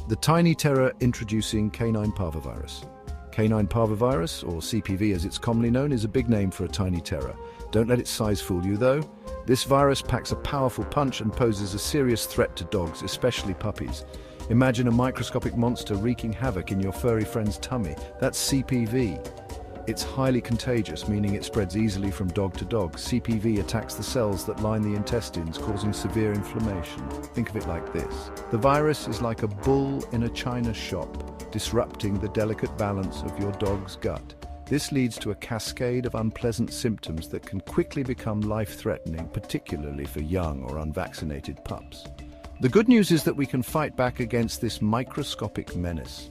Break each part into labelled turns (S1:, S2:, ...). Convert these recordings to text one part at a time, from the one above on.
S1: The tiny terror introducing canine parvovirus. Canine parvovirus, or CPV as it's commonly known, is a big name for a tiny terror. Don't let its size fool you though. This virus packs a powerful punch and poses a serious threat to dogs, especially puppies. Imagine a microscopic monster wreaking havoc in your furry friend's tummy. That's CPV. It's highly contagious, meaning it spreads easily from dog to dog. CPV attacks the cells that line the intestines, causing severe inflammation. Think of it like this. The virus is like a bull in a china shop, disrupting the delicate balance of your dog's gut. This leads to a cascade of unpleasant symptoms that can quickly become life-threatening, particularly for young or unvaccinated pups. The good news is that we can fight back against this microscopic menace.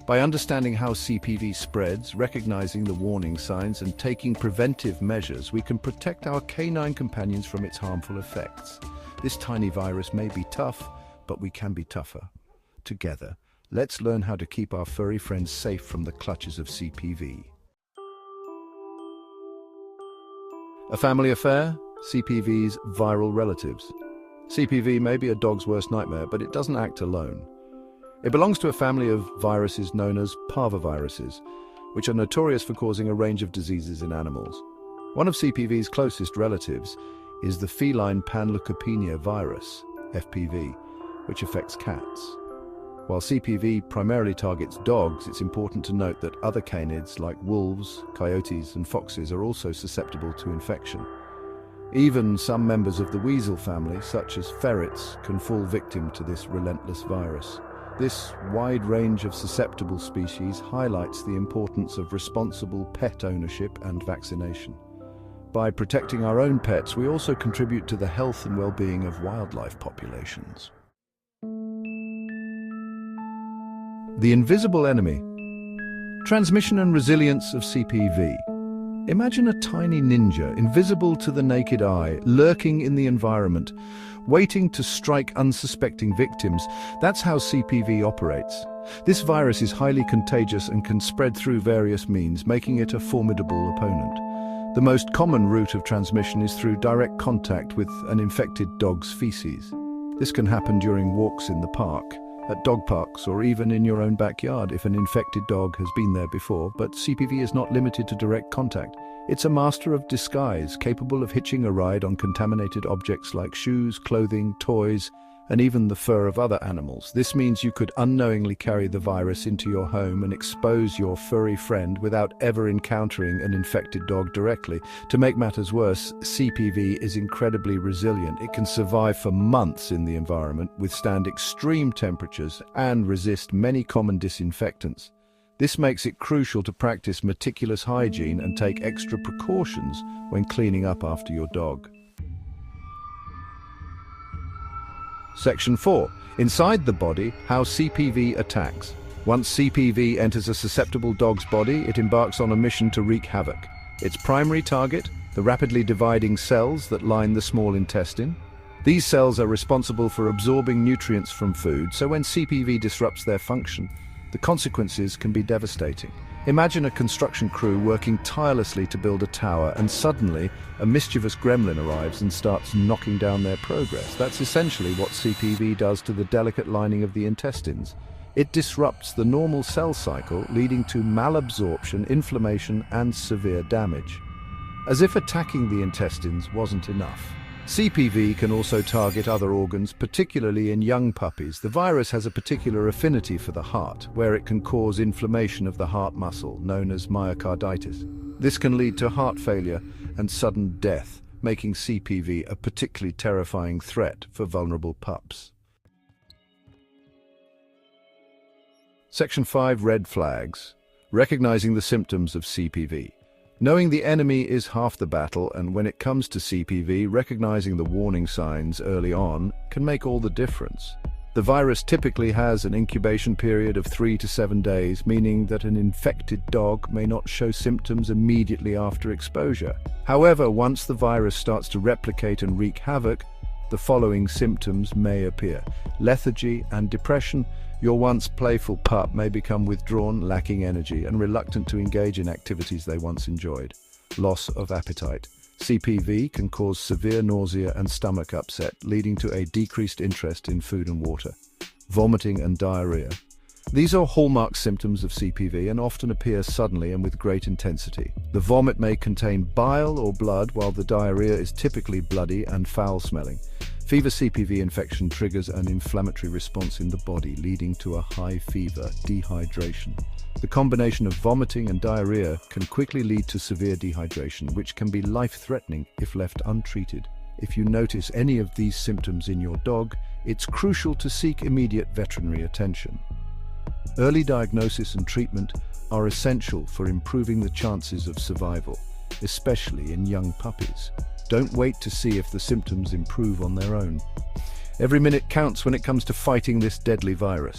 S1: By understanding how CPV spreads, recognizing the warning signs, and taking preventive measures, we can protect our canine companions from its harmful effects. This tiny virus may be tough, but we can be tougher. Together, let's learn how to keep our furry friends safe from the clutches of CPV. A family affair? CPV's viral relatives. CPV may be a dog's worst nightmare, but it doesn't act alone. It belongs to a family of viruses known as parvoviruses, which are notorious for causing a range of diseases in animals. One of CPV's closest relatives is the feline panleukopenia virus, FPV, which affects cats. While CPV primarily targets dogs, it's important to note that other canids like wolves, coyotes, and foxes are also susceptible to infection. Even some members of the weasel family, such as ferrets, can fall victim to this relentless virus. This wide range of susceptible species highlights the importance of responsible pet ownership and vaccination. By protecting our own pets, we also contribute to the health and well-being of wildlife populations. The invisible enemy. Transmission and resilience of CPV. Imagine a tiny ninja, invisible to the naked eye, lurking in the environment, waiting to strike unsuspecting victims. That's how CPV operates. This virus is highly contagious and can spread through various means, making it a formidable opponent. The most common route of transmission is through direct contact with an infected dog's feces. This can happen during walks in the park, at dog parks, or even in your own backyard if an infected dog has been there before. But CPV is not limited to direct contact. It's a master of disguise, capable of hitching a ride on contaminated objects like shoes, clothing, toys, and even the fur of other animals. This means you could unknowingly carry the virus into your home and expose your furry friend without ever encountering an infected dog directly. To make matters worse, CPV is incredibly resilient. It can survive for months in the environment, withstand extreme temperatures, and resist many common disinfectants. This makes it crucial to practice meticulous hygiene and take extra precautions when cleaning up after your dog. Section 4. Inside the body, how CPV attacks. Once CPV enters a susceptible dog's body, it embarks on a mission to wreak havoc. Its primary target, the rapidly dividing cells that line the small intestine. These cells are responsible for absorbing nutrients from food, so when CPV disrupts their function, the consequences can be devastating. Imagine a construction crew working tirelessly to build a tower, and suddenly a mischievous gremlin arrives and starts knocking down their progress. That's essentially what CPV does to the delicate lining of the intestines. It disrupts the normal cell cycle, leading to malabsorption, inflammation, and severe damage. As if attacking the intestines wasn't enough, CPV can also target other organs, particularly in young puppies. The virus has a particular affinity for the heart, where it can cause inflammation of the heart muscle, known as myocarditis. This can lead to heart failure and sudden death, making CPV a particularly terrifying threat for vulnerable pups. Section 5. Red flags. Recognizing the symptoms of CPV. Knowing the enemy is half the battle, and when it comes to CPV, recognizing the warning signs early on can make all the difference. The virus typically has an incubation period of 3 to 7 days, meaning that an infected dog may not show symptoms immediately after exposure. However, once the virus starts to replicate and wreak havoc, the following symptoms may appear. Lethargy and depression. Your once playful pup may become withdrawn, lacking energy, and reluctant to engage in activities they once enjoyed. Loss of appetite. CPV can cause severe nausea and stomach upset, leading to a decreased interest in food and water. vomiting and diarrhea. These are hallmark symptoms of CPV and often appear suddenly and with great intensity. The vomit may contain bile or blood, while the diarrhea is typically bloody and foul-smelling. Fever CPV infection triggers an inflammatory response in the body, leading to a high fever, dehydration. The combination of vomiting and diarrhea can quickly lead to severe dehydration, which can be life-threatening if left untreated. If you notice any of these symptoms in your dog, it's crucial to seek immediate veterinary attention. Early diagnosis and treatment are essential for improving the chances of survival, especially in young puppies. Don't wait to see if the symptoms improve on their own. Every minute counts when it comes to fighting this deadly virus.